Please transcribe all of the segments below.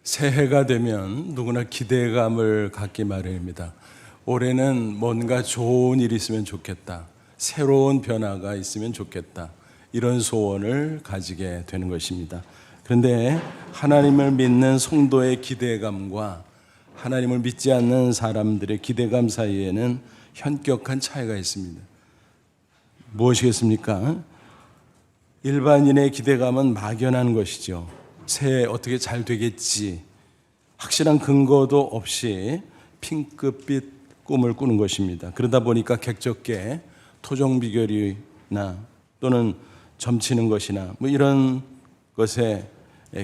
새해가 되면 누구나 기대감을 갖기 마련입니다. 올해는 뭔가 좋은 일이 있으면 좋겠다. 새로운 변화가 있으면 좋겠다. 이런 소원을 가지게 되는 것입니다. 그런데 하나님을 믿는 성도의 기대감과 하나님을 믿지 않는 사람들의 기대감 사이에는 현격한 차이가 있습니다. 무엇이겠습니까? 일반인의 기대감은 막연한 것이죠. 새해 어떻게 잘 되겠지, 확실한 근거도 없이 핑크빛 꿈을 꾸는 것입니다. 그러다 보니까 객적게 토종비결이나 또는 점치는 것이나 이런 것에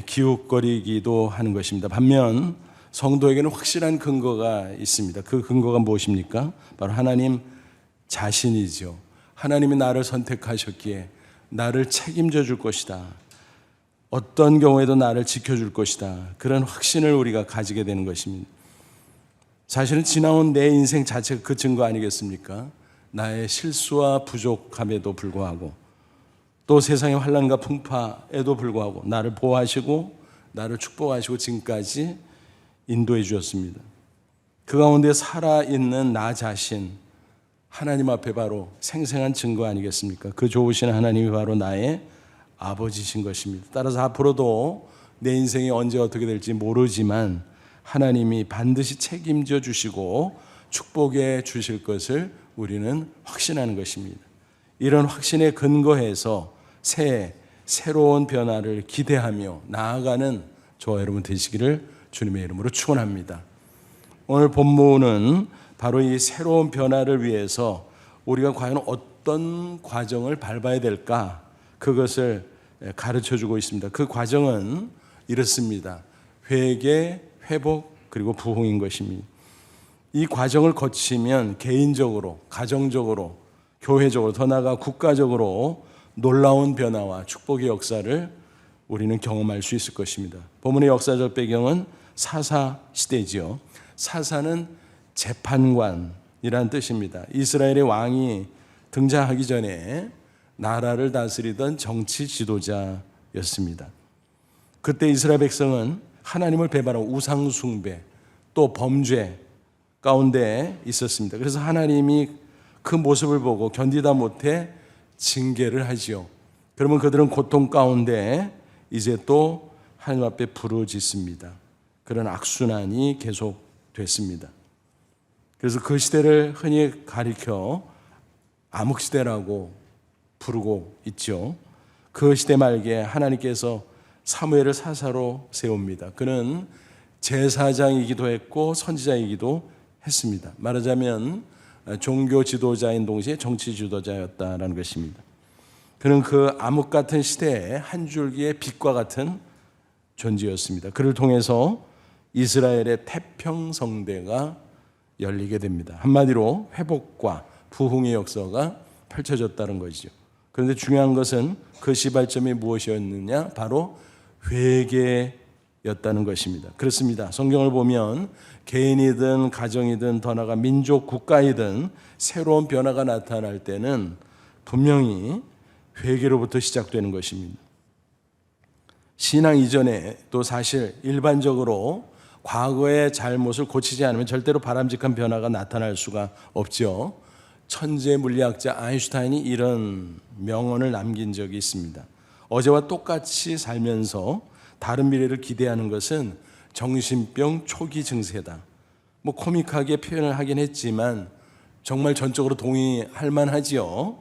기웃거리기도 하는 것입니다. 반면 성도에게는 확실한 근거가 있습니다. 그 근거가 무엇입니까? 바로 하나님 자신이죠. 하나님이 나를 선택하셨기에 나를 책임져 줄 것이다. 어떤 경우에도 나를 지켜줄 것이다. 그런 확신을 우리가 가지게 되는 것입니다. 사실은 지나온 내 인생 자체가 그 증거 아니겠습니까? 나의 실수와 부족함에도 불구하고 또 세상의 환난과 풍파에도 불구하고 나를 보호하시고 나를 축복하시고 지금까지 인도해 주셨습니다. 그 가운데 살아있는 나 자신, 하나님 앞에 바로 생생한 증거 아니겠습니까? 그 좋으신 하나님이 바로 나의 아버지신 것입니다. 따라서 앞으로도 내 인생이 언제 어떻게 될지 모르지만 하나님이 반드시 책임져 주시고 축복해 주실 것을 우리는 확신하는 것입니다. 이런 확신에 근거해서 새로운 변화를 기대하며 나아가는 저와 여러분 되시기를 주님의 이름으로 축원합니다. 오늘 본문은 바로 이 새로운 변화를 위해서 우리가 과연 어떤 과정을 밟아야 될까? 그것을 가르쳐주고 있습니다. 그 과정은 이렇습니다. 회개, 회복, 그리고 부흥인 것입니다. 이 과정을 거치면 개인적으로, 가정적으로, 교회적으로, 더 나아가 국가적으로 놀라운 변화와 축복의 역사를 우리는 경험할 수 있을 것입니다. 본문의 역사적 배경은 사사 시대지요. 사사는 재판관이란 뜻입니다. 이스라엘의 왕이 등장하기 전에 나라를 다스리던 정치 지도자였습니다. 그때 이스라엘 백성은 하나님을 배반하고 우상 숭배 또 범죄 가운데 있었습니다. 그래서 하나님이 그 모습을 보고 견디다 못해 징계를 하지요. 그러면 그들은 고통 가운데 이제 또 하나님 앞에 부르짖습니다. 그런 악순환이 계속됐습니다. 그래서 그 시대를 흔히 가리켜 암흑시대라고 부르고 있죠. 그 시대 말기에 하나님께서 사무엘을 사사로 세웁니다. 그는 제사장이기도 했고 선지자이기도 했습니다. 말하자면 종교 지도자인 동시에 정치 지도자였다라는 것입니다. 그는 그 암흑 같은 시대에 한 줄기의 빛과 같은 존재였습니다. 그를 통해서 이스라엘의 태평성대가 열리게 됩니다. 한마디로 회복과 부흥의 역사가 펼쳐졌다는 것이죠. 그런데 중요한 것은 그 시발점이 무엇이었느냐? 바로 회개였다는 것입니다. 그렇습니다. 성경을 보면 개인이든 가정이든 더 나아가 민족, 국가이든 새로운 변화가 나타날 때는 분명히 회개로부터 시작되는 것입니다. 신앙 이전에 또 사실 일반적으로 과거의 잘못을 고치지 않으면 절대로 바람직한 변화가 나타날 수가 없죠. 천재 물리학자 아인슈타인이 이런 명언을 남긴 적이 있습니다. 어제와 똑같이 살면서 다른 미래를 기대하는 것은 정신병 초기 증세다. 코믹하게 표현을 하긴 했지만 정말 전적으로 동의할 만하지요.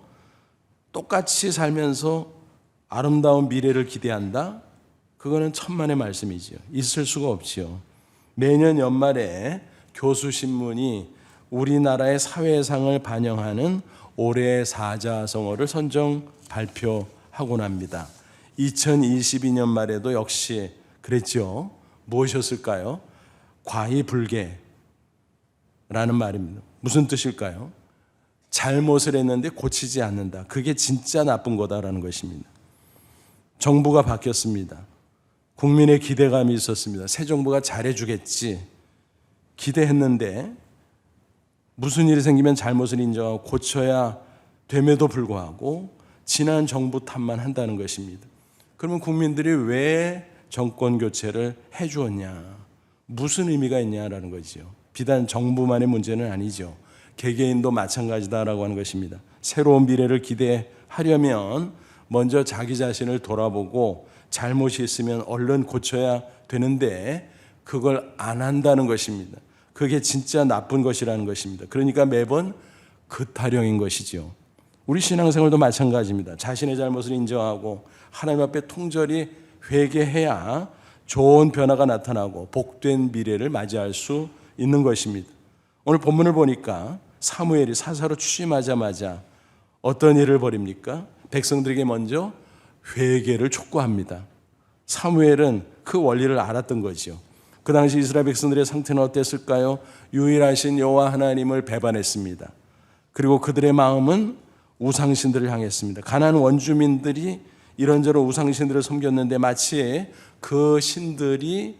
똑같이 살면서 아름다운 미래를 기대한다? 그거는 천만의 말씀이지요. 있을 수가 없지요. 매년 연말에 교수신문이 우리나라의 사회상을 반영하는 올해의 사자성어를 선정 발표하곤 합니다. 2022년 말에도 역시 그랬죠. 무엇이었을까요? 과의불개라는 말입니다. 무슨 뜻일까요? 잘못을 했는데 고치지 않는다. 그게 진짜 나쁜 거다라는 것입니다. 정부가 바뀌었습니다. 국민의 기대감이 있었습니다. 새 정부가 잘해주겠지 기대했는데 무슨 일이 생기면 잘못을 인정하고 고쳐야 됨에도 불구하고 지난 정부 탓만 한다는 것입니다. 그러면 국민들이 왜 정권 교체를 해주었냐? 무슨 의미가 있냐라는 거죠. 비단 정부만의 문제는 아니죠. 개개인도 마찬가지다라고 하는 것입니다. 새로운 미래를 기대하려면 먼저 자기 자신을 돌아보고 잘못이 있으면 얼른 고쳐야 되는데 그걸 안 한다는 것입니다. 그게 진짜 나쁜 것이라는 것입니다. 그러니까 매번 그타령인 것이죠. 우리 신앙생활도 마찬가지입니다. 자신의 잘못을 인정하고 하나님 앞에 통절히 회개해야 좋은 변화가 나타나고 복된 미래를 맞이할 수 있는 것입니다. 오늘 본문을 보니까 사무엘이 사사로 취임하자마자 어떤 일을 벌입니까? 백성들에게 먼저 회개를 촉구합니다. 사무엘은 그 원리를 알았던 거죠. 그 당시 이스라엘 백성들의 상태는 어땠을까요? 유일하신 여호와 하나님을 배반했습니다. 그리고 그들의 마음은 우상신들을 향했습니다. 가나안 원주민들이 이런저런 우상신들을 섬겼는데 마치 그 신들이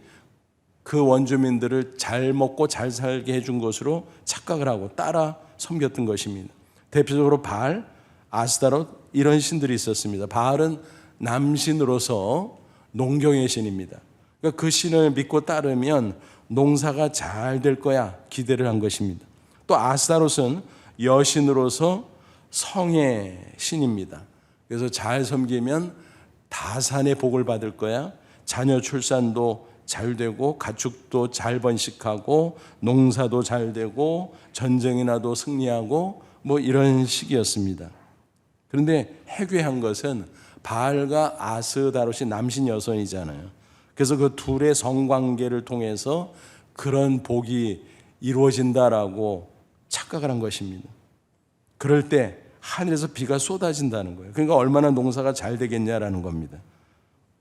그 원주민들을 잘 먹고 잘 살게 해준 것으로 착각을 하고 따라 섬겼던 것입니다. 대표적으로 바알, 아스타롯 이런 신들이 있었습니다. 바알은 남신으로서 농경의 신입니다. 그러니까 그 신을 믿고 따르면 농사가 잘 될 거야 기대를 한 것입니다. 또 아스타롯은 여신으로서 성의 신입니다. 그래서 잘 섬기면 다산의 복을 받을 거야. 자녀 출산도 잘 되고 가축도 잘 번식하고 농사도 잘 되고 전쟁이 나도 승리하고 뭐 이런 식이었습니다. 그런데 해괴한 것은 바알과 아스다롯이 남신 여성이잖아요. 그래서 그 둘의 성관계를 통해서 그런 복이 이루어진다라고 착각을 한 것입니다. 그럴 때 하늘에서 비가 쏟아진다는 거예요. 그러니까 얼마나 농사가 잘 되겠냐라는 겁니다.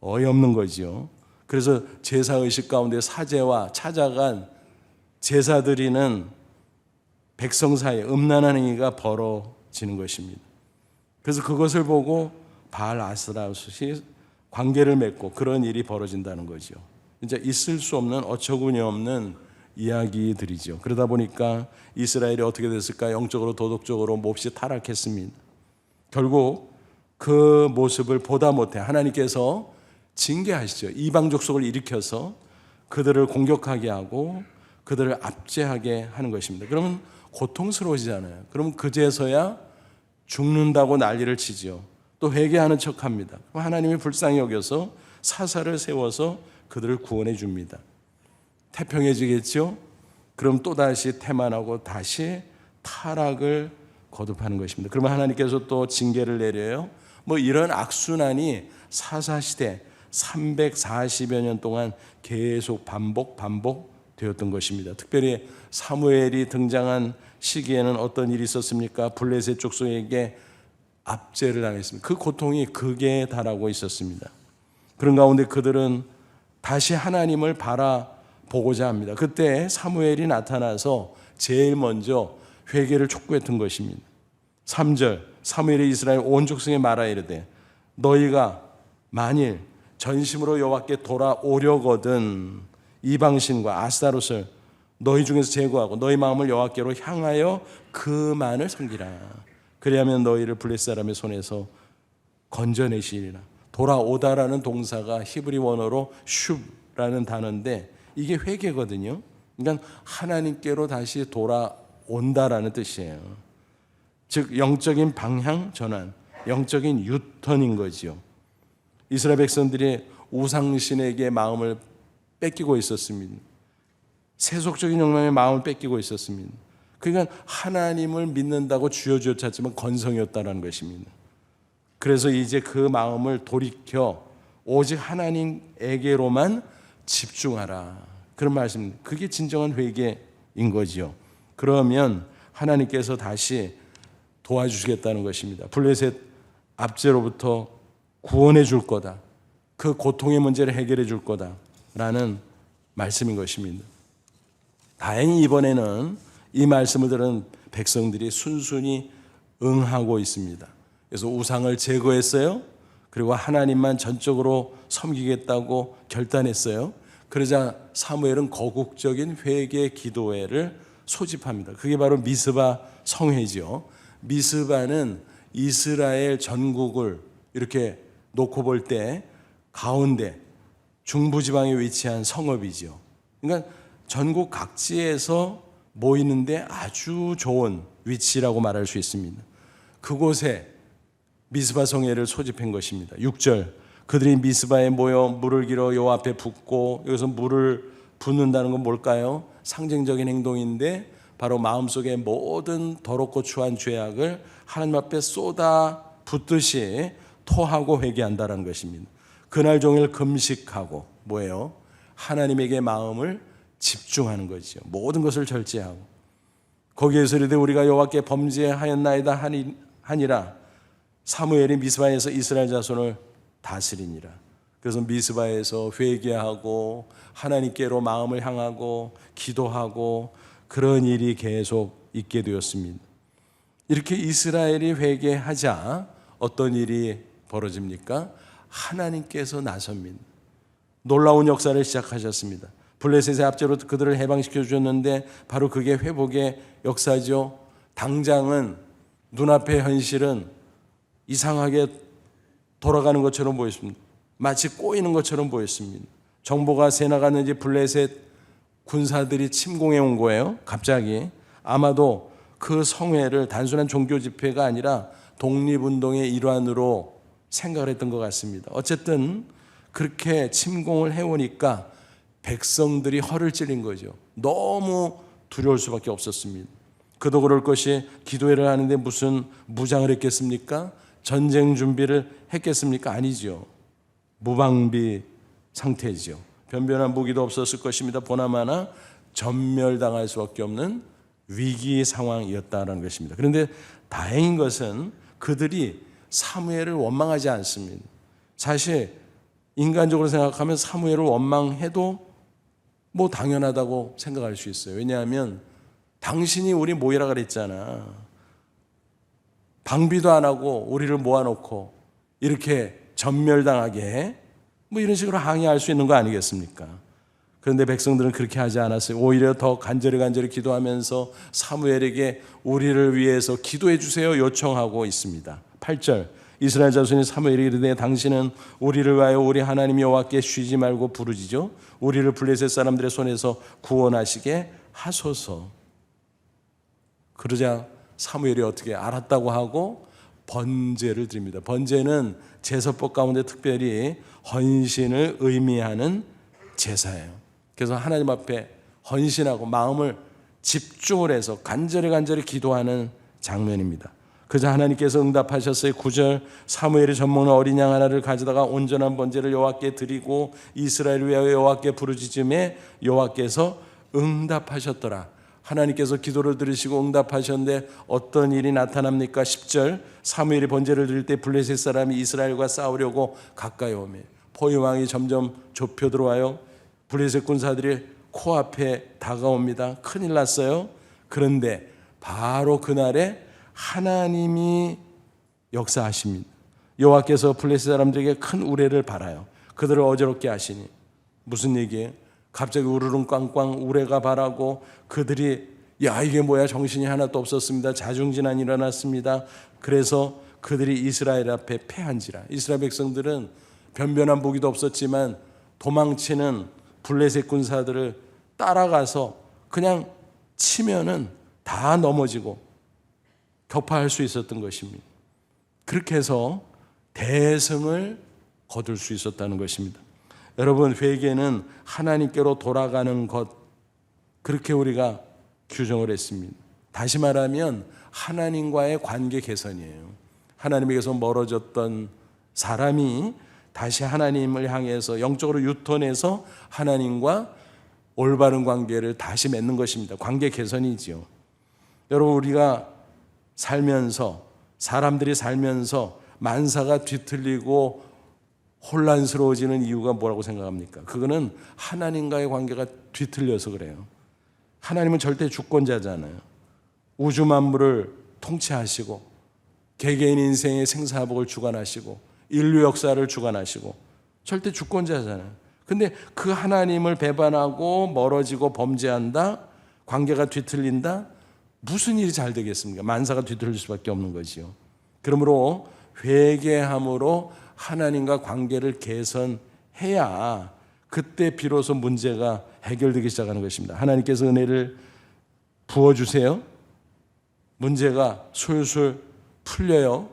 어이없는 거지요. 그래서 제사의식 가운데 사제와 찾아간 제사 드리는 백성 사이에 음란한 행위가 벌어지는 것입니다. 그래서 그것을 보고 바알 아스라롯이 관계를 맺고 그런 일이 벌어진다는 거죠. 이제 있을 수 없는 어처구니 없는 이야기들이죠. 그러다 보니까 이스라엘이 어떻게 됐을까? 영적으로 도덕적으로 몹시 타락했습니다. 결국 그 모습을 보다 못해 하나님께서 징계하시죠. 이방 족속을 일으켜서 그들을 공격하게 하고 그들을 압제하게 하는 것입니다. 그러면 고통스러워지잖아요. 그러면 그제서야 죽는다고 난리를 치죠. 또 회개하는 척합니다. 하나님이 불쌍히 여겨서 사사를 세워서 그들을 구원해 줍니다. 태평해지겠죠? 그럼 또다시 태만하고 다시 타락을 거듭하는 것입니다. 그러면 하나님께서 또 징계를 내려요. 뭐 이런 악순환이 사사시대 340여 년 동안 계속 반복되었던 것입니다. 특별히 사무엘이 등장한 시기에는 어떤 일이 있었습니까? 블레셋 족속에게 압제를 당했습니다. 그 고통이 극에 달하고 있었습니다. 그런 가운데 그들은 다시 하나님을 바라보고자 합니다. 그때 사무엘이 나타나서 제일 먼저 회개를 촉구했던 것입니다. 3절 사무엘이 이스라엘 온 족속에 말하 이르되 너희가 만일 전심으로 여호와께 돌아오려거든 이방신과 아스타롯을 너희 중에서 제거하고 너희 마음을 여호와께로 향하여 그만을 섬기라. 그리하면 너희를 블레셋 사람의 손에서 건져내시리라. 돌아오다라는 동사가 히브리 원어로 슈브라는 단어인데 이게 회개거든요. 그러니까 하나님께로 다시 돌아온다라는 뜻이에요. 즉 영적인 방향 전환, 영적인 유턴인 거죠. 이스라엘 백성들이 우상신에게 마음을 뺏기고 있었습니다. 세속적인 욕망에 마음을 뺏기고 있었습니다. 그러니까 하나님을 믿는다고 주여 찾지만 건성이었다는 것입니다. 그래서 이제 그 마음을 돌이켜 오직 하나님에게로만 집중하라. 그런 말씀입니다. 그게 진정한 회개인 거죠. 그러면 하나님께서 다시 도와주시겠다는 것입니다. 블레셋 압제로부터 구원해 줄 거다. 그 고통의 문제를 해결해 줄 거다라는 말씀인 것입니다. 다행히 이번에는 이 말씀을 들은 백성들이 순순히 응하고 있습니다. 그래서 우상을 제거했어요. 그리고 하나님만 전적으로 섬기겠다고 결단했어요. 그러자 사무엘은 거국적인 회개 기도회를 소집합니다. 그게 바로 미스바 성회죠. 미스바는 이스라엘 전국을 이렇게 놓고 볼 때 가운데 중부지방에 위치한 성읍이죠. 그러니까 전국 각지에서 모이는데 아주 좋은 위치라고 말할 수 있습니다. 그곳에 미스바 성회를 소집한 것입니다. 6절, 그들이 미스바에 모여 물을 길어 여호와 앞에 붓고, 여기서 물을 붓는다는 건 뭘까요? 상징적인 행동인데 바로 마음속의 모든 더럽고 추한 죄악을 하나님 앞에 쏟아 붓듯이 토하고 회개한다는 것입니다. 그날 종일 금식하고 뭐예요? 하나님에게 마음을 집중하는 거죠. 모든 것을 절제하고. 거기에서 이르되 우리가 여호와께 범죄하였나이다 하니라. 사무엘이 미스바에서 이스라엘 자손을 다스리니라. 그래서 미스바에서 회개하고 하나님께로 마음을 향하고 기도하고 그런 일이 계속 있게 되었습니다. 이렇게 이스라엘이 회개하자 어떤 일이 벌어집니까? 하나님께서 나섭니다. 놀라운 역사를 시작하셨습니다. 블레셋의 압제로 그들을 해방시켜 주셨는데 바로 그게 회복의 역사죠. 당장은 눈앞의 현실은 이상하게 돌아가는 것처럼 보였습니다. 마치 꼬이는 것처럼 보였습니다. 정보가 새 나갔는지 블레셋 군사들이 침공해 온 거예요. 갑자기. 아마도 그 성회를 단순한 종교 집회가 아니라 독립운동의 일환으로 생각을 했던 것 같습니다. 어쨌든 그렇게 침공을 해오니까 백성들이 허를 찔린 거죠. 너무 두려울 수밖에 없었습니다. 그도 그럴 것이 기도회를 하는데 무슨 무장을 했겠습니까? 전쟁 준비를 했겠습니까? 아니죠. 무방비 상태죠. 변변한 무기도 없었을 것입니다. 보나마나 전멸당할 수밖에 없는 위기 상황이었다는 것입니다. 그런데 다행인 것은 그들이 사무엘을 원망하지 않습니다. 사실 인간적으로 생각하면 사무엘을 원망해도 뭐 당연하다고 생각할 수 있어요. 왜냐하면 당신이 우리 모이라 그랬잖아. 방비도 안 하고 우리를 모아놓고 이렇게 전멸당하게 뭐 이런 식으로 항의할 수 있는 거 아니겠습니까? 그런데 백성들은 그렇게 하지 않았어요. 오히려 더 간절히 기도하면서 사무엘에게 우리를 위해서 기도해 주세요 요청하고 있습니다. 8절, 이스라엘 자손이 사무엘에게 이르되 당신은 우리를 위하여 우리 하나님 여호와께 쉬지 말고 부르짖어 우리를 블레셋 사람들의 손에서 구원하시게 하소서. 그러자 사무엘이 어떻게 알았다고 하고 번제를 드립니다. 번제는 제사법 가운데 특별히 헌신을 의미하는 제사예요. 그래서 하나님 앞에 헌신하고 마음을 집중을 해서 간절히 기도하는 장면입니다. 그저 하나님께서 응답하셨어요. 9절, 사무엘이 젖먹는 어린 양 하나를 가져다가 온전한 번제를 여호와께 드리고 이스라엘을 위하여 여호와께 부르짖음에 여호와께서 응답하셨더라. 하나님께서 기도를 들으시고 응답하셨는데 어떤 일이 나타납니까? 10절, 사무엘이 번제를 드릴 때 블레셋 사람이 이스라엘과 싸우려고 가까이 오매 포위망이 점점 좁혀 들어와요. 블레셋 군사들이 코앞에 다가옵니다. 큰일 났어요. 그런데 바로 그날에 하나님이 역사하십니다. 여호와께서 블레셋 사람들에게 큰 우레를 발하여 그들을 어지럽게 하시니 무슨 얘기예요? 갑자기 우르릉 꽝꽝 우레가 발하고 그들이 야 이게 뭐야 정신이 하나도 없었습니다. 자중진환이 일어났습니다. 그래서 그들이 이스라엘 앞에 패한지라. 이스라엘 백성들은 변변한 무기도 없었지만 도망치는 블레셋 군사들을 따라가서 그냥 치면은 다 넘어지고 격파할 수 있었던 것입니다. 그렇게 해서 대승을 거둘 수 있었다는 것입니다. 여러분, 회개는 하나님께로 돌아가는 것, 그렇게 우리가 규정을 했습니다. 다시 말하면 하나님과의 관계 개선이에요. 하나님에게서 멀어졌던 사람이 다시 하나님을 향해서 영적으로 유턴해서 하나님과 올바른 관계를 다시 맺는 것입니다. 관계 개선이지요. 여러분, 우리가 살면서, 사람들이 살면서 만사가 뒤틀리고 혼란스러워지는 이유가 뭐라고 생각합니까? 그거는 하나님과의 관계가 뒤틀려서 그래요. 하나님은 절대 주권자잖아요. 우주 만물을 통치하시고 개개인 인생의 생사복을 주관하시고 인류 역사를 주관하시고 절대 주권자잖아요. 근데 그 하나님을 배반하고 멀어지고 범죄한다? 관계가 뒤틀린다? 무슨 일이 잘 되겠습니까? 만사가 뒤틀릴 수밖에 없는 거지요. 그러므로 회개함으로 하나님과 관계를 개선해야 그때 비로소 문제가 해결되기 시작하는 것입니다. 하나님께서 은혜를 부어주세요. 문제가 술술 풀려요.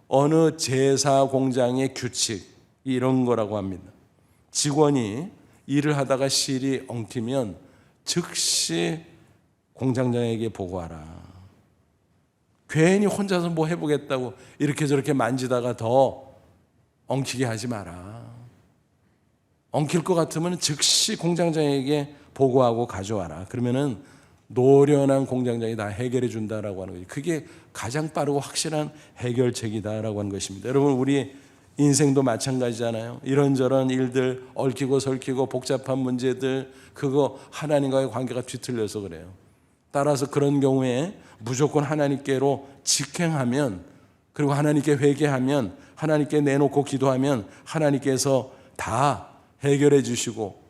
어느 제사 공장의 규칙, 이런 거라고 합니다. 직원이 일을 하다가 실이 엉키면 즉시 공장장에게 보고하라. 괜히 혼자서 뭐 해보겠다고 이렇게 저렇게 만지다가 더 엉키게 하지 마라. 엉킬 것 같으면 즉시 공장장에게 보고하고 가져와라. 그러면은 노련한 공장장이 다 해결해 준다라고 하는 거죠. 그게 가장 빠르고 확실한 해결책이다라고 하는 것입니다. 여러분, 우리 인생도 마찬가지잖아요. 이런저런 일들, 얽히고 설키고 복잡한 문제들, 그거 하나님과의 관계가 뒤틀려서 그래요. 따라서 그런 경우에 무조건 하나님께로 직행하면, 그리고 하나님께 회개하면, 하나님께 내놓고 기도하면 하나님께서 다 해결해 주시고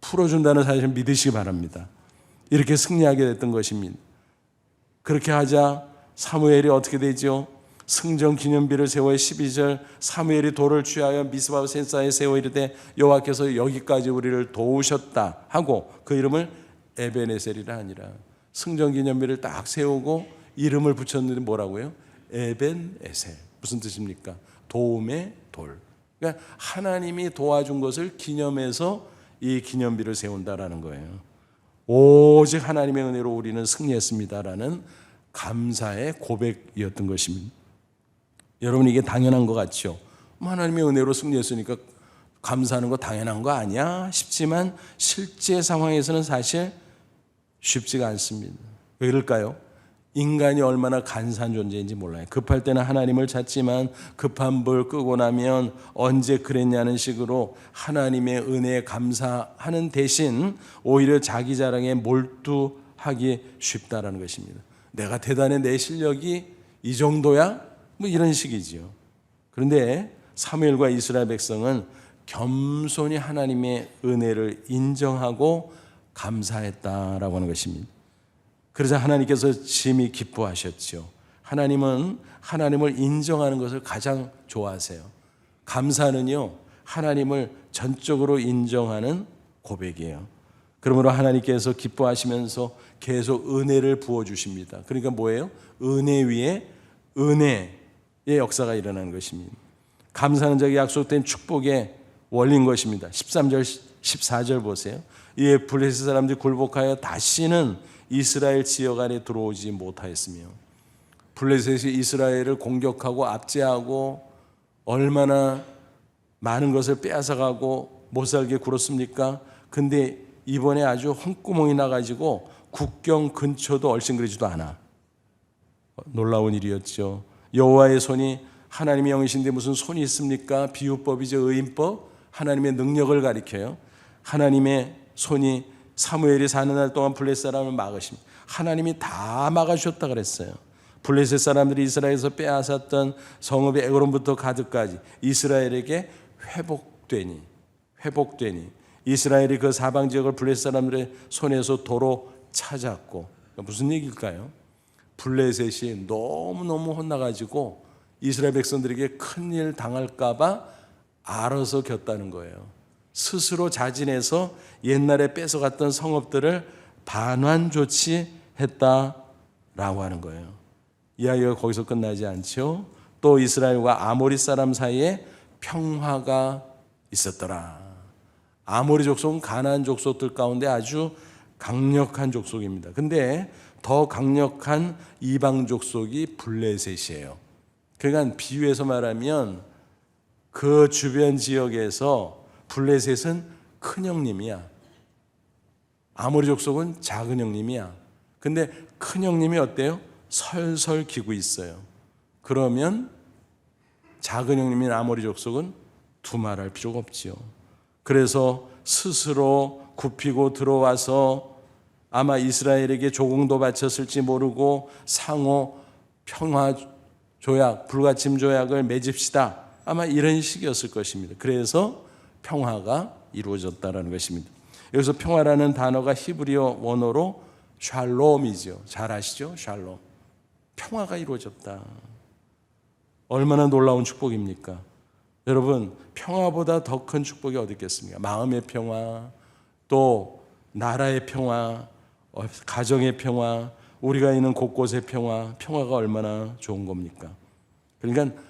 풀어준다는 사실을 믿으시기 바랍니다. 이렇게 승리하게 됐던 것입니다. 그렇게 하자 사무엘이 어떻게 되죠? 승정 기념비를 세워 12절 사무엘이 돌을 취하여 미스바 센사에 세워 이르되 여호와께서 여기까지 우리를 도우셨다 하고 그 이름을 에벤에셀이라 하니라. 승정 기념비를 딱 세우고 이름을 붙였는데 뭐라고요? 에벤에셀. 무슨 뜻입니까? 도움의 돌. 그러니까 하나님이 도와준 것을 기념해서 이 기념비를 세운다라는 거예요. 오직 하나님의 은혜로 우리는 승리했습니다라는 감사의 고백이었던 것입니다. 여러분, 이게 당연한 것 같죠? 하나님의 은혜로 승리했으니까 감사하는 거 당연한 거 아니야? 싶지만 실제 상황에서는 사실 쉽지가 않습니다. 왜 그럴까요? 인간이 얼마나 간사한 존재인지 몰라요. 급할 때는 하나님을 찾지만 급한 불 끄고 나면 언제 그랬냐는 식으로 하나님의 은혜에 감사하는 대신 오히려 자기 자랑에 몰두하기 쉽다라는 것입니다. 내가 대단해, 내 실력이 이 정도야? 뭐 이런 식이지요. 그런데 사무엘과 이스라엘 백성은 겸손히 하나님의 은혜를 인정하고 감사했다라고 하는 것입니다. 그러자 하나님께서 심히 기뻐하셨죠. 하나님은 하나님을 인정하는 것을 가장 좋아하세요. 감사는요, 하나님을 전적으로 인정하는 고백이에요. 그러므로 하나님께서 기뻐하시면서 계속 은혜를 부어주십니다. 그러니까 뭐예요? 은혜 위에 은혜의 역사가 일어나는 것입니다. 감사하는 자에게 약속된 축복의 원리인 것입니다. 13절, 14절 보세요. 이에 블레셋 사람들이 굴복하여 다시는 이스라엘 지역 안에 들어오지 못하였으며, 블레셋이 이스라엘을 공격하고 압제하고 얼마나 많은 것을 빼앗아가고 못살게 굴었습니까? 근데 이번에 아주 헛구멍이 나가지고 국경 근처도 얼씬거리지도 않아. 놀라운 일이었죠. 여호와의 손이, 하나님의 영이신데 무슨 손이 있습니까? 비유법이죠. 의인법. 하나님의 능력을 가리켜요. 하나님의 손이 사무엘이 사는 날 동안 블레셋 사람을 막으십니다. 하나님이 다 막아주셨다 그랬어요. 블레셋 사람들이 이스라엘에서 빼앗았던 성읍의 에그론부터 가드까지 이스라엘에게 회복되니 이스라엘이 그 사방 지역을 블레셋 사람들의 손에서 도로 찾았고, 무슨 얘기일까요? 블레셋이 너무너무 혼나가지고 이스라엘 백성들에게 큰일 당할까 봐 알아서 겼다는 거예요. 스스로 자진해서 옛날에 뺏어갔던 성읍들을 반환 조치했다라고 하는 거예요. 이야기가 거기서 끝나지 않죠. 또 이스라엘과 아모리 사람 사이에 평화가 있었더라. 아모리 족속은 가나안 족속들 가운데 아주 강력한 족속입니다. 근데 더 강력한 이방 족속이 블레셋이에요. 그러니까 비유해서 말하면 그 주변 지역에서 블레셋은 큰 형님이야. 아모리 족속은 작은 형님이야. 근데 큰 형님이 어때요? 설설 기고 있어요. 그러면 작은 형님인 아모리 족속은 두말할 필요가 없지요. 그래서 스스로 굽히고 들어와서 아마 이스라엘에게 조공도 바쳤을지 모르고 상호 평화 조약, 불가침 조약을 맺읍시다. 아마 이런 식이었을 것입니다. 그래서 평화가 이루어졌다는 것입니다. 여기서 평화라는 단어가 히브리어 원어로 샬롬이죠. 잘 아시죠? 샬롬. 평화가 이루어졌다. 얼마나 놀라운 축복입니까? 여러분, 평화보다 더 큰 축복이 어디 있겠습니까? 마음의 평화, 또 나라의 평화, 가정의 평화, 우리가 있는 곳곳의 평화, 평화가 얼마나 좋은 겁니까? 그러니까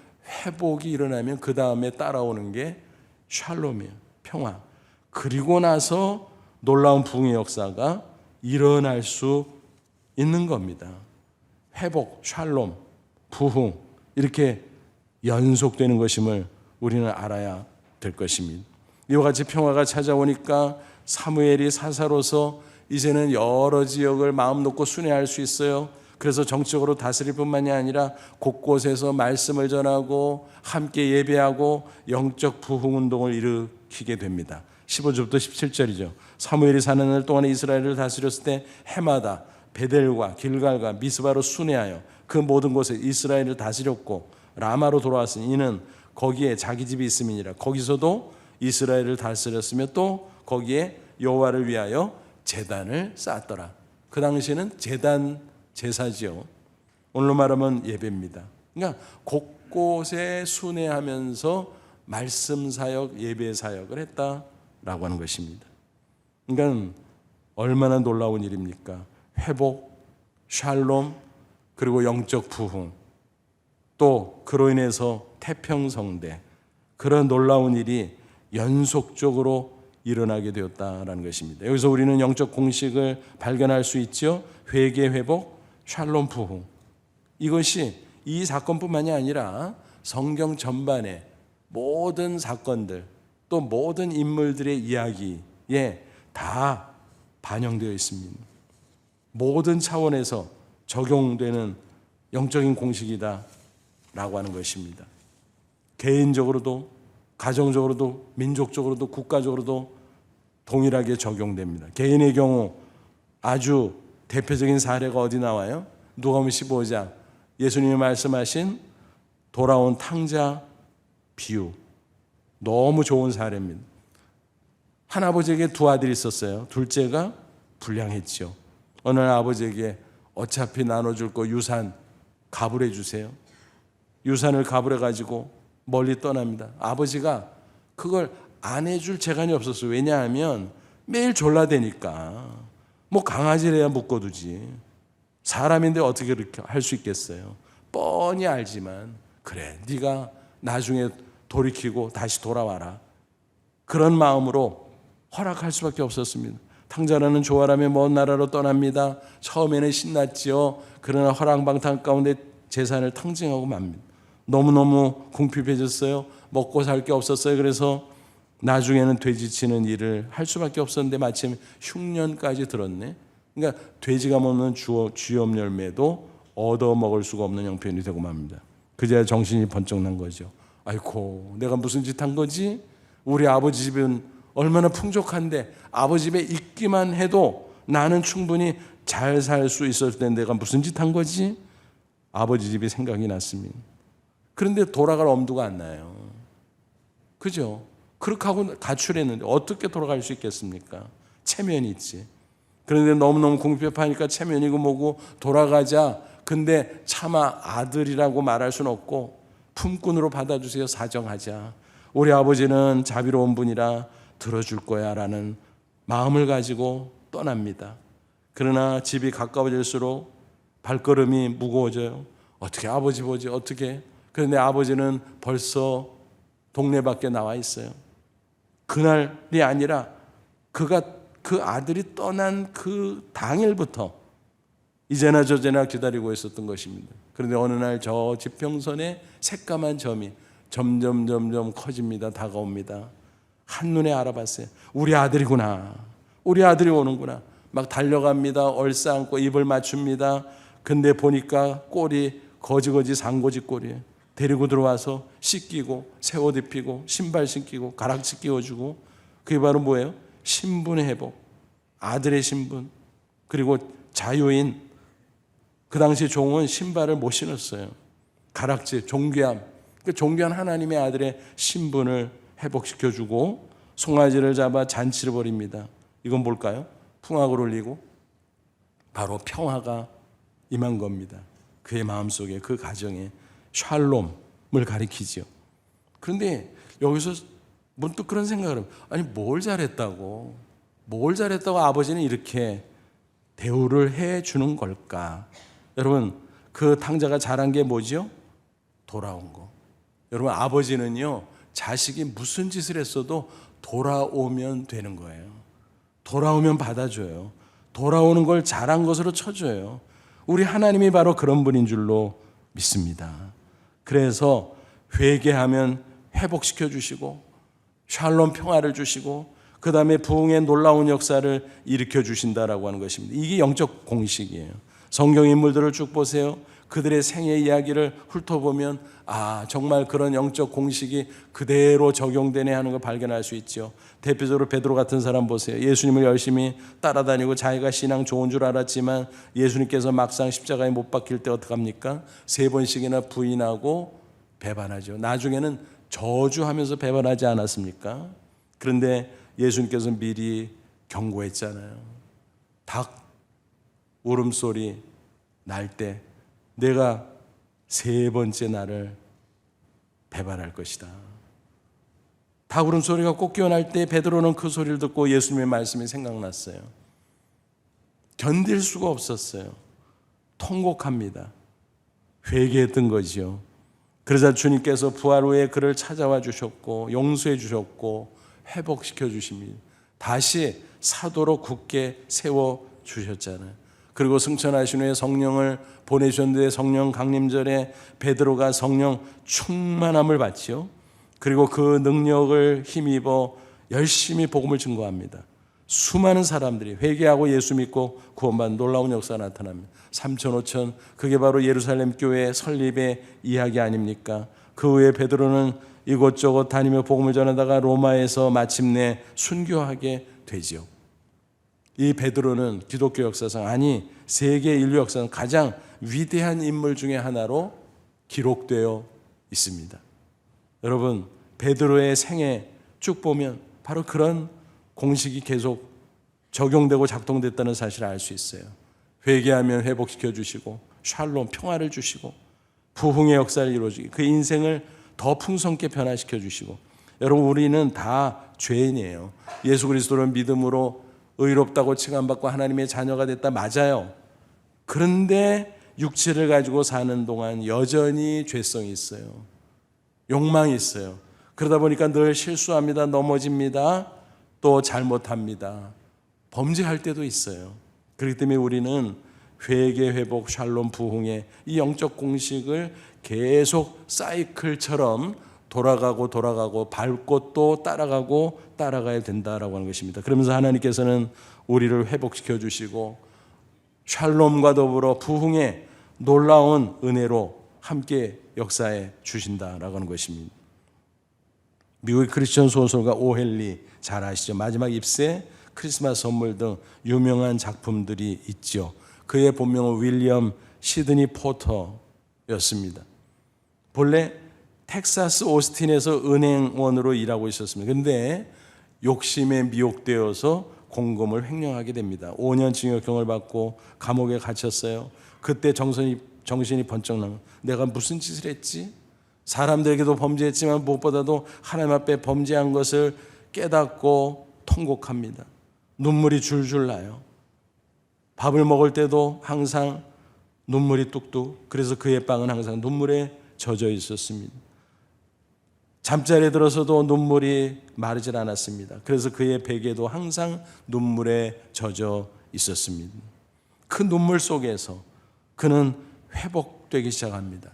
회복이 일어나면 그 다음에 따라오는 게 샬롬이에요. 평화. 그리고 나서 놀라운 부흥의 역사가 일어날 수 있는 겁니다. 회복, 샬롬, 부흥 이렇게 연속되는 것임을 우리는 알아야 될 것입니다. 이와 같이 평화가 찾아오니까 사무엘이 사사로서 이제는 여러 지역을 마음 놓고 순회할 수 있어요. 그래서 정치적으로 다스릴 뿐만이 아니라 곳곳에서 말씀을 전하고 함께 예배하고 영적 부흥 운동을 일으키게 됩니다. 15절부터 17절이죠. 사무엘이 사는 날 동안에 이스라엘을 다스렸을 때 해마다 베델과 길갈과 미스바로 순회하여 그 모든 곳에 이스라엘을 다스렸고 라마로 돌아왔으니 이는 거기에 자기 집이 있음이니라. 거기서도 이스라엘을 다스렸으며 또 거기에 여호와를 위하여 제단을 쌓았더라. 그 당시에는 제단 제사지요. 오늘로 말하면 예배입니다. 그러니까 곳곳에 순회하면서 말씀 사역, 예배 사역을 했다라고 하는 것입니다. 그러니까 얼마나 놀라운 일입니까? 회복, 샬롬, 그리고 영적 부흥, 또 그로 인해서 태평성대, 그런 놀라운 일이 연속적으로 일어나게 되었다라는 것입니다. 여기서 우리는 영적 공식을 발견할 수 있죠. 회개, 회복, 샬롬, 부흥. 이것이 이 사건뿐만이 아니라 성경 전반의 모든 사건들, 또 모든 인물들의 이야기에 다 반영되어 있습니다. 모든 차원에서 적용되는 영적인 공식이다라고 하는 것입니다. 개인적으로도, 가정적으로도, 민족적으로도, 국가적으로도 동일하게 적용됩니다. 개인의 경우 아주 대표적인 사례가 어디 나와요? 누가복음 15장 예수님이 말씀하신 돌아온 탕자 비유, 너무 좋은 사례입니다. 한 아버지에게 두 아들이 있었어요. 둘째가 불량했죠. 어느 날 아버지에게 어차피 나눠줄 거 유산 가불해 주세요. 유산을 가불해 가지고 멀리 떠납니다. 아버지가 그걸 안 해줄 재간이 없었어요. 왜냐하면 매일 졸라대니까. 뭐 강아지래야 묶어두지. 사람인데 어떻게 그렇게 할 수 있겠어요. 뻔히 알지만 그래, 네가 나중에 돌이키고 다시 돌아와라. 그런 마음으로 허락할 수밖에 없었습니다. 탕자라는 조아람의 먼 나라로 떠납니다. 처음에는 신났지요. 그러나 허랑방탕 가운데 재산을 탕진하고 맙니다. 너무너무 궁핍해졌어요. 먹고 살 게 없었어요. 그래서 나중에는 돼지치는 일을 할 수밖에 없었는데 마침 흉년까지 들었네. 그러니까 돼지가 먹는 쥐염 열매도 얻어먹을 수가 없는 형편이 되고 맙니다. 그제야 정신이 번쩍 난 거죠. 아이고, 내가 무슨 짓 한 거지? 우리 아버지 집은 얼마나 풍족한데 아버지 집에 있기만 해도 나는 충분히 잘 살 수 있었을 텐데 내가 무슨 짓 한 거지? 아버지 집이 생각이 났습니다. 그런데 돌아갈 엄두가 안 나요. 그죠? 그렇게 하고 가출했는데 어떻게 돌아갈 수 있겠습니까? 체면이 있지. 그런데 너무너무 궁핍하니까 체면이고 뭐고 돌아가자. 근데 차마 아들이라고 말할 수는 없고 품꾼으로 받아주세요. 사정하자. 우리 아버지는 자비로운 분이라 들어줄 거야 라는 마음을 가지고 떠납니다. 그러나 집이 가까워질수록 발걸음이 무거워져요. 어떻게 아버지 보지 어떻게. 그런데 아버지는 벌써 동네 밖에 나와 있어요. 그날이 아니라 그 아들이 떠난 그 당일부터 이제나 저제나 기다리고 있었던 것입니다. 그런데 어느 날 저 지평선에 새까만 점이 점점 커집니다. 다가옵니다. 한눈에 알아봤어요. 우리 아들이구나. 우리 아들이 오는구나. 막 달려갑니다. 얼싸안고 입을 맞춥니다. 근데 보니까 꼴이 거지거지 상고지 꼴이에요. 데리고 들어와서 씻기고 새 옷 입히고 신발 신기고 가락지 끼워주고, 그게 바로 뭐예요? 신분의 회복, 아들의 신분. 그리고 자유인, 그 당시 종은 신발을 못 신었어요. 가락지, 존귀함, 그 존귀한 하나님의 아들의 신분을 회복시켜주고 송아지를 잡아 잔치를 벌입니다. 이건 뭘까요? 풍악을 울리고 바로 평화가 임한 겁니다. 그의 마음속에, 그 가정에 샬롬을 가리키죠. 그런데 여기서 문득 그런 생각을 하면, 아니 뭘 잘했다고 아버지는 이렇게 대우를 해주는 걸까? 여러분, 그 탕자가 잘한 게 뭐죠? 돌아온 거. 여러분, 아버지는요, 자식이 무슨 짓을 했어도 돌아오면 되는 거예요. 돌아오면 받아줘요. 돌아오는 걸 잘한 것으로 쳐줘요. 우리 하나님이 바로 그런 분인 줄로 믿습니다. 그래서 회개하면 회복시켜 주시고, 샬롬 평화를 주시고, 그 다음에 부흥의 놀라운 역사를 일으켜 주신다라고 하는 것입니다. 이게 영적 공식이에요. 성경 인물들을 쭉 보세요. 그들의 생애 이야기를 훑어보면 정말 그런 영적 공식이 그대로 적용되네 하는 걸 발견할 수 있죠. 대표적으로 베드로 같은 사람 보세요. 예수님을 열심히 따라다니고 자기가 신앙 좋은 줄 알았지만 예수님께서 막상 십자가에 못 박힐 때 어떡합니까? 3번씩이나 부인하고 배반하죠. 나중에는 저주하면서 배반하지 않았습니까? 그런데 예수님께서 미리 경고했잖아요. 닭 울음소리 날 때 내가 3번째 나를 배반할 것이다. 닭 울음소리가 꼭 깨어날 때 베드로는 그 소리를 듣고 예수님의 말씀이 생각났어요. 견딜 수가 없었어요. 통곡합니다. 회개했던 거죠. 그러자 주님께서 부활 후에 그를 찾아와 주셨고 용서해 주셨고 회복시켜 주십니다. 다시 사도로 굳게 세워 주셨잖아요. 그리고 승천하신 후에 성령을 보내주셨는데 성령 강림절에 베드로가 성령 충만함을 받지요. 그리고 그 능력을 힘입어 열심히 복음을 증거합니다. 수많은 사람들이 회개하고 예수 믿고 구원받는 놀라운 역사가 나타납니다. 3천 5천, 그게 바로 예루살렘 교회 설립의 이야기 아닙니까? 그 후에 베드로는 이곳저곳 다니며 복음을 전하다가 로마에서 마침내 순교하게 되지요. 이 베드로는 기독교 역사상, 아니 세계 인류 역사상 가장 위대한 인물 중에 하나로 기록되어 있습니다. 여러분, 베드로의 생애 쭉 보면 바로 그런 공식이 계속 적용되고 작동됐다는 사실을 알 수 있어요. 회개하면 회복시켜 주시고 샬롬 평화를 주시고 부흥의 역사를 이루어주기, 그 인생을 더 풍성케 변화시켜 주시고. 여러분, 우리는 다 죄인이에요. 예수 그리스도를 믿음으로 의롭다고 칭함받고 하나님의 자녀가 됐다, 맞아요. 그런데 육체를 가지고 사는 동안 여전히 죄성이 있어요. 욕망이 있어요. 그러다 보니까 늘 실수합니다. 넘어집니다. 또 잘못합니다. 범죄할 때도 있어요. 그렇기 때문에 우리는 회개, 회복, 샬롬, 부흥의 이 영적 공식을 계속 사이클처럼 돌아가고 밟고 또 따라가야 된다라고 하는 것입니다. 그러면서 하나님께서는 우리를 회복시켜 주시고 샬롬과 더불어 부흥의 놀라운 은혜로 함께 역사해 주신다라고 하는 것입니다. 미국의 크리스천 소설가 오헬리 잘 아시죠? 마지막 잎새, 크리스마스 선물 등 유명한 작품들이 있죠. 그의 본명은 윌리엄 시드니 포터였습니다. 본래 텍사스 오스틴에서 은행원으로 일하고 있었습니다. 그런데 욕심에 미혹되어서 공금을 횡령하게 됩니다. 5년 징역형을 받고 감옥에 갇혔어요. 그때 정신이 번쩍 나고, 내가 무슨 짓을 했지? 사람들에게도 범죄했지만 무엇보다도 하나님 앞에 범죄한 것을 깨닫고 통곡합니다. 눈물이 줄줄 나요. 밥을 먹을 때도 항상 눈물이 뚝뚝. 그래서 그의 빵은 항상 눈물에 젖어 있었습니다. 잠자리에 들어서도 눈물이 마르질 않았습니다. 그래서 그의 베개도 항상 눈물에 젖어 있었습니다. 그 눈물 속에서 그는 회복되기 시작합니다.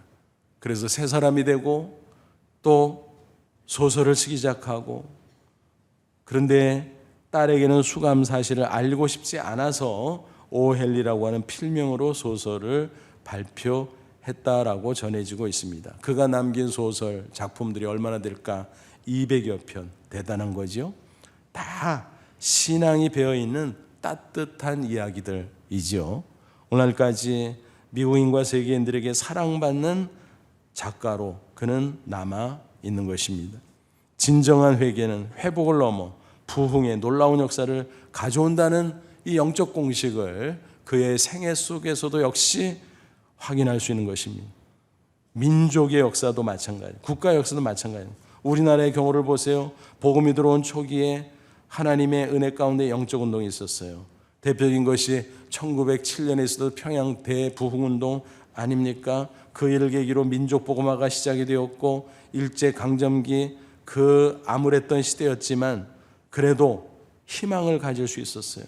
그래서 새 사람이 되고 또 소설을 쓰기 시작하고, 그런데 딸에게는 수감 사실을 알고 싶지 않아서 오헬리라고 하는 필명으로 소설을 발표했다라고 전해지고 있습니다. 그가 남긴 소설 작품들이 얼마나 될까? 200여 편. 대단한 거죠. 다 신앙이 배어있는 따뜻한 이야기들이죠. 오늘까지 미국인과 세계인들에게 사랑받는 작가로 그는 남아 있는 것입니다. 진정한 회개는 회복을 넘어 부흥의 놀라운 역사를 가져온다는 이 영적 공식을 그의 생애 속에서도 역시 확인할 수 있는 것입니다. 민족의 역사도 마찬가지, 국가 역사도 마찬가지. 우리나라의 경우를 보세요. 복음이 들어온 초기에 하나님의 은혜 가운데 영적 운동이 있었어요. 대표적인 것이 1907년에 있었던 평양 대부흥운동 아닙니까? 그 일을 계기로 민족 복음화가 시작이 되었고 일제 강점기 그 암울했던 시대였지만 그래도 희망을 가질 수 있었어요.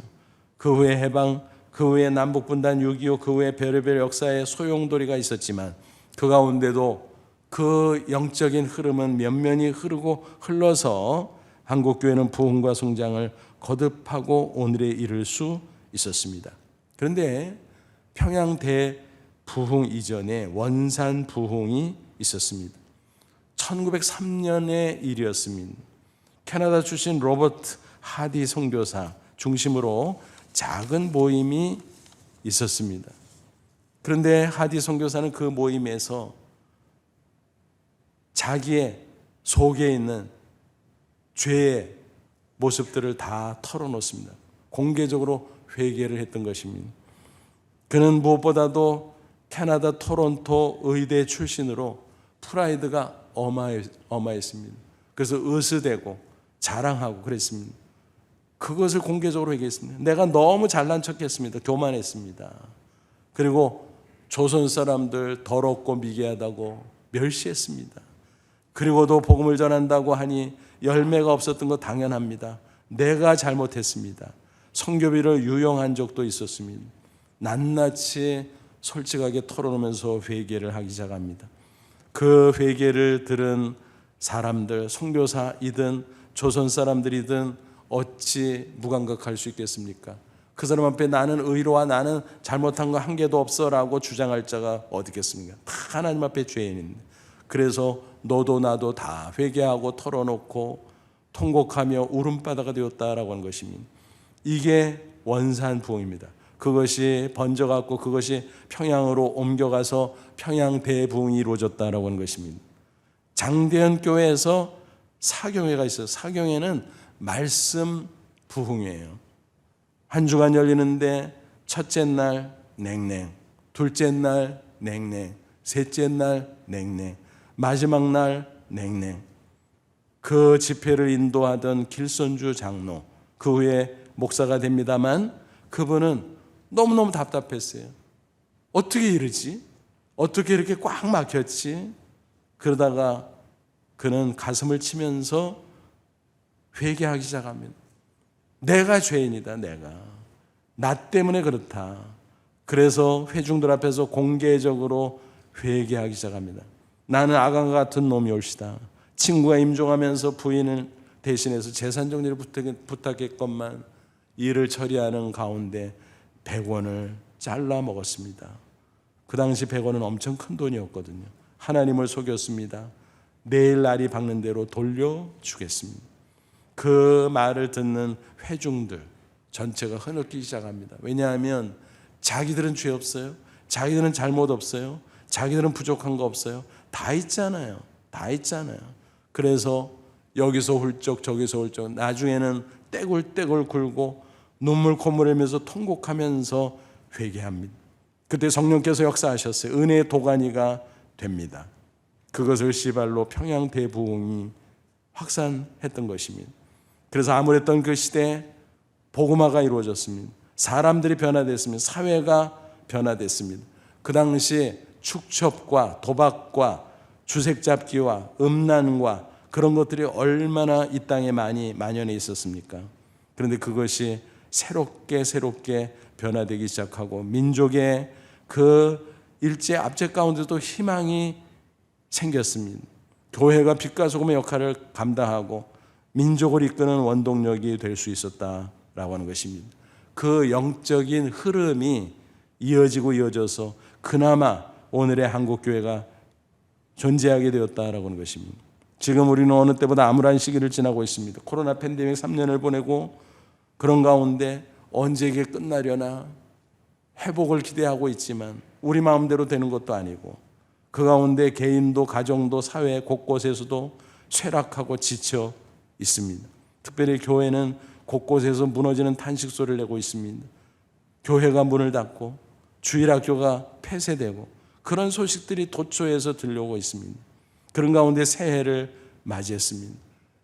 그 후에 해방, 그 후에 남북분단 6.25, 그 후에 별의별 역사의 소용돌이가 있었지만 그 가운데도 그 영적인 흐름은 면면이 흐르고 흘러서 한국교회는 부흥과 성장을 거듭하고 오늘에 이를 수 있었습니다. 그런데 평양 대부흥 이전에 원산 부흥이 있었습니다. 1903년의 일이었습니다. 캐나다 출신 로버트 하디 선교사 중심으로 작은 모임이 있었습니다. 그런데 하디 선교사는 그 모임에서 자기의 속에 있는 죄의 모습들을 다 털어놓습니다. 공개적으로 회개를 했던 것입니다. 그는 무엇보다도 캐나다 토론토 의대 출신으로 프라이드가 어마했습니다. 그래서 으스대고 자랑하고 그랬습니다. 그것을 공개적으로 얘기했습니다. 내가 너무 잘난 척했습니다. 교만했습니다. 그리고 조선 사람들 더럽고 미개하다고 멸시했습니다. 그리고도 복음을 전한다고 하니 열매가 없었던 거 당연합니다. 내가 잘못했습니다. 선교비를 유용한 적도 있었습니다. 낱낱이 솔직하게 털어놓으면서 회개를 하기 시작합니다. 그 회개를 들은 사람들, 선교사이든 조선 사람들이든 어찌 무감각할 수 있겠습니까? 그 사람 앞에 나는 의로와 나는 잘못한 거 한 개도 없어라고 주장할 자가 어디 있겠습니까? 다 하나님 앞에 죄인인데. 그래서 너도 나도 다 회개하고 털어놓고 통곡하며 울음바다가 되었다라고 하는 것입니다. 이게 원산 부흥입니다. 그것이 번져갖고 그것이 평양으로 옮겨가서 평양 대부흥이 이루어졌다라고 하는 것입니다. 장대현 교회에서 사경회가 있어요. 사경회는 말씀 부흥회예요. 한 주간 열리는데 첫째 날 냉랭, 둘째 날 냉랭, 셋째 날 냉랭, 마지막 날 냉랭. 그 집회를 인도하던 길선주 장로, 그 후에 목사가 됩니다만 그분은 너무너무 답답했어요. 어떻게 이러지? 어떻게 이렇게 꽉 막혔지? 그러다가 그는 가슴을 치면서 회개하기 시작합니다. 내가 죄인이다. 나 때문에 그렇다. 그래서 회중들 앞에서 공개적으로 회개하기 시작합니다. 나는 아간과 같은 놈이 옳시다. 친구가 임종하면서 부인을 대신해서 재산 정리를 부탁했건만 일을 처리하는 가운데 100원을 잘라 먹었습니다. 그 당시 100원은 엄청 큰 돈이었거든요. 하나님을 속였습니다. 내일 날이 밝는 대로 돌려주겠습니다. 그 말을 듣는 회중들 전체가 흐느끼기 시작합니다. 왜냐하면 자기들은 죄 없어요. 자기들은 잘못 없어요. 자기들은 부족한 거 없어요. 다 있잖아요. 그래서 여기서 훌쩍 저기서 훌쩍 나중에는 떼굴떼굴 굴고 눈물 콧물 흘리면서 통곡하면서 회개합니다. 그때 성령께서 역사하셨어요. 은혜의 도가니가 됩니다. 그것을 시발로 평양 대부흥이 확산했던 것입니다. 그래서 암울했던 그 시대에 복음화가 이루어졌습니다. 사람들이 변화됐습니다. 사회가 변화됐습니다. 그 당시 축첩과 도박과 주색잡기와 음란과 그런 것들이 얼마나 이 땅에 많이 만연해 있었습니까? 그런데 그것이 새롭게 변화되기 시작하고 민족의 그 일제 압제 가운데도 희망이 생겼습니다. 교회가 빛과 소금의 역할을 감당하고 민족을 이끄는 원동력이 될 수 있었다라고 하는 것입니다. 그 영적인 흐름이 이어져서 그나마 오늘의 한국교회가 존재하게 되었다라고 하는 것입니다. 지금 우리는 어느 때보다 암울한 시기를 지나고 있습니다. 코로나 팬데믹 3년을 보내고 그런 가운데 언제 이게 끝나려나 회복을 기대하고 있지만 우리 마음대로 되는 것도 아니고 그 가운데 개인도 가정도 사회 곳곳에서도 쇠락하고 지쳐 있습니다. 특별히 교회는 곳곳에서 무너지는 탄식 소리를 내고 있습니다. 교회가 문을 닫고 주일학교가 폐쇄되고 그런 소식들이 도처에서 들려오고 있습니다. 그런 가운데 새해를 맞이했습니다.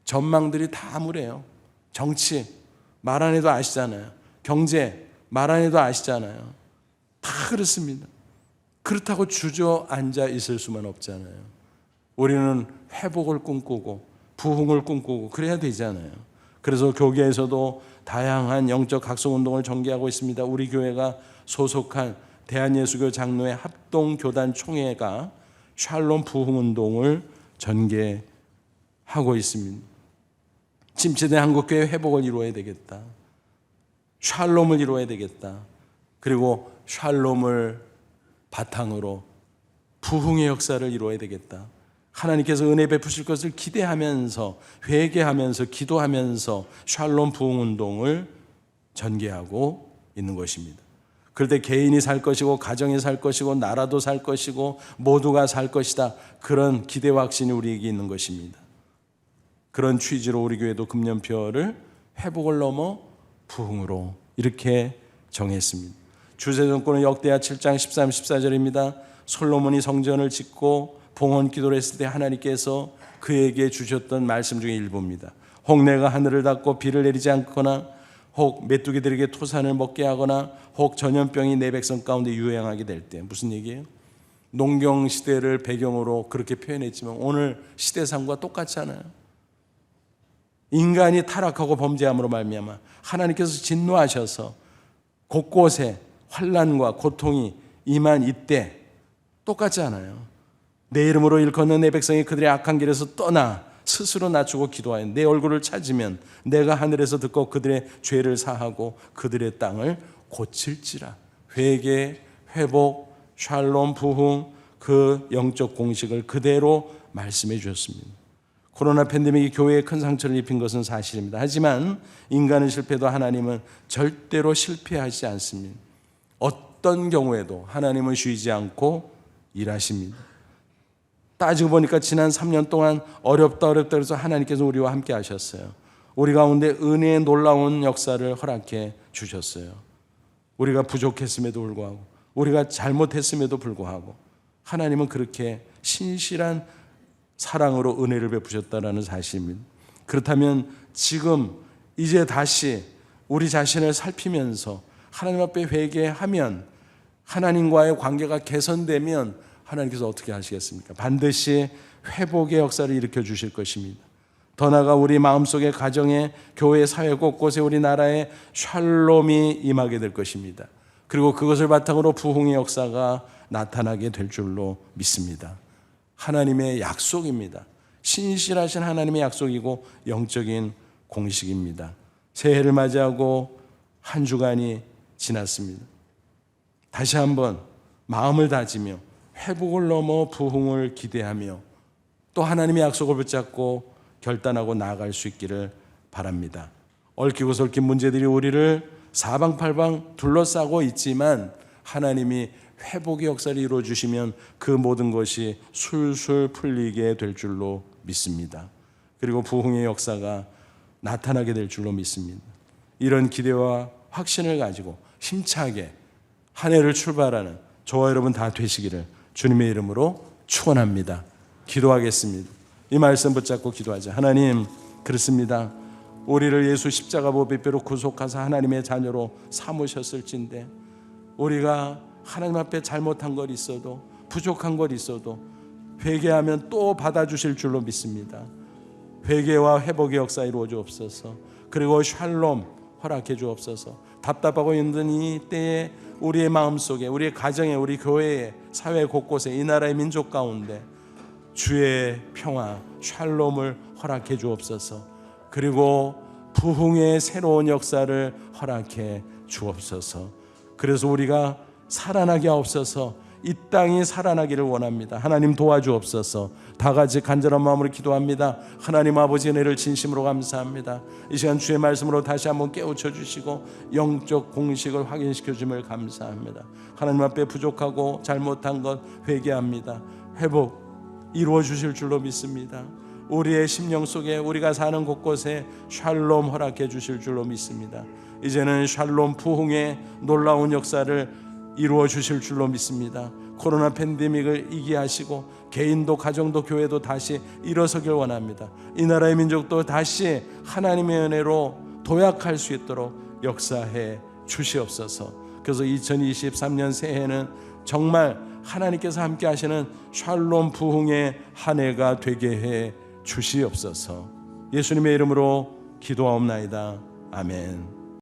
전망들이 다 암울해요. 정치 말 안 해도 아시잖아요. 경제 말 안 해도 아시잖아요. 다 그렇습니다. 그렇다고 주저앉아 있을 수만 없잖아요. 우리는 회복을 꿈꾸고 부흥을 꿈꾸고 그래야 되잖아요. 그래서 교계에서도 다양한 영적 각성운동을 전개하고 있습니다. 우리 교회가 소속한 대한예수교 장로회 합동교단 총회가 샬롬 부흥운동을 전개하고 있습니다. 침체된 한국교회 회복을 이루어야 되겠다. 샬롬을 이루어야 되겠다. 그리고 샬롬을 바탕으로 부흥의 역사를 이루어야 되겠다. 하나님께서 은혜 베푸실 것을 기대하면서 회개하면서 기도하면서 샬롬 부흥운동을 전개하고 있는 것입니다. 그럴 때 개인이 살 것이고 가정이 살 것이고 나라도 살 것이고 모두가 살 것이다. 그런 기대와 확신이 우리에게 있는 것입니다. 그런 취지로 우리 교회도 금년표를 회복을 넘어 부흥으로 이렇게 정했습니다. 주세정권은 역대하 7장 13, 14절입니다. 솔로몬이 성전을 짓고 봉헌 기도를 했을 때 하나님께서 그에게 주셨던 말씀 중에 일부입니다. 혹 내가 하늘을 닫고 비를 내리지 않거나 혹 메뚜기들에게 토산을 먹게 하거나 혹 전염병이 내 백성 가운데 유행하게 될 때. 무슨 얘기예요? 농경 시대를 배경으로 그렇게 표현했지만 오늘 시대상과 똑같잖아요. 인간이 타락하고 범죄함으로 말미암아 하나님께서 진노하셔서 곳곳에 환난과 고통이 임한 이때 똑같지 않아요. 내 이름으로 일컫는 내 백성이 그들의 악한 길에서 떠나 스스로 낮추고 기도하여 내 얼굴을 찾으면 내가 하늘에서 듣고 그들의 죄를 사하고 그들의 땅을 고칠지라. 회개, 회복, 샬롬, 부흥 그 영적 공식을 그대로 말씀해 주셨습니다. 코로나 팬데믹이 교회에 큰 상처를 입힌 것은 사실입니다. 하지만 인간은 실패도 하나님은 절대로 실패하지 않습니다. 어떤 경우에도 하나님은 쉬지 않고 일하십니다. 따지고 보니까 지난 3년 동안 어렵다 그래서 하나님께서 우리와 함께 하셨어요. 우리 가운데 은혜의 놀라운 역사를 허락해 주셨어요. 우리가 부족했음에도 불구하고 우리가 잘못했음에도 불구하고 하나님은 그렇게 신실한 사랑으로 은혜를 베푸셨다는 사실입니다. 그렇다면 지금 이제 다시 우리 자신을 살피면서 하나님 앞에 회개하면 하나님과의 관계가 개선되면 하나님께서 어떻게 하시겠습니까? 반드시 회복의 역사를 일으켜 주실 것입니다. 더 나아가 우리 마음속에 가정에 교회 사회 곳곳에 우리나라에 샬롬이 임하게 될 것입니다. 그리고 그것을 바탕으로 부흥의 역사가 나타나게 될 줄로 믿습니다. 하나님의 약속입니다. 신실하신 하나님의 약속이고 영적인 공식입니다. 새해를 맞이하고 한 주간이 지났습니다. 다시 한번 마음을 다지며 회복을 넘어 부흥을 기대하며 또 하나님의 약속을 붙잡고 결단하고 나아갈 수 있기를 바랍니다. 얽히고 설킨 문제들이 우리를 사방팔방 둘러싸고 있지만 하나님이 회복의 역사를 이루어 주시면 그 모든 것이 술술 풀리게 될 줄로 믿습니다. 그리고 부흥의 역사가 나타나게 될 줄로 믿습니다. 이런 기대와 확신을 가지고 힘차게 한 해를 출발하는 저와 여러분 다 되시기를 주님의 이름으로 축원합니다. 기도하겠습니다. 이 말씀 붙잡고 기도하자. 하나님, 그렇습니다. 우리를 예수 십자가 보배뼈로 구속하사 하나님의 자녀로 삼으셨을진데 우리가 하나님 앞에 잘못한 것 있어도 부족한 것 있어도 회개하면 또 받아주실 줄로 믿습니다. 회개와 회복의 역사 이루어 주옵소서. 그리고 샬롬 허락해 주옵소서. 답답하고 힘든 이 때에 우리의 마음속에 우리의 가정에 우리 교회에 사회 곳곳에 이 나라의 민족 가운데 주의 평화 샬롬을 허락해 주옵소서. 그리고 부흥의 새로운 역사를 허락해 주옵소서. 그래서 우리가 살아나게 하옵소서. 이 땅이 살아나기를 원합니다. 하나님 도와주옵소서. 다 같이 간절한 마음으로 기도합니다. 하나님 아버지 은혜를 진심으로 감사합니다. 이 시간 주의 말씀으로 다시 한번 깨우쳐 주시고 영적 공식을 확인시켜 주심을 감사합니다. 하나님 앞에 부족하고 잘못한 것 회개합니다. 회복 이루어 주실 줄로 믿습니다. 우리의 심령 속에 우리가 사는 곳곳에 샬롬 허락해 주실 줄로 믿습니다. 이제는 샬롬 부흥의 놀라운 역사를 이루어 주실 줄로 믿습니다. 코로나 팬데믹을 이기하시고 개인도 가정도 교회도 다시 일어서길 원합니다. 이 나라의 민족도 다시 하나님의 은혜로 도약할 수 있도록 역사해 주시옵소서. 그래서 2023년 새해는 정말 하나님께서 함께 하시는 샬롬 부흥의 한 해가 되게 해 주시옵소서. 예수님의 이름으로 기도하옵나이다. 아멘.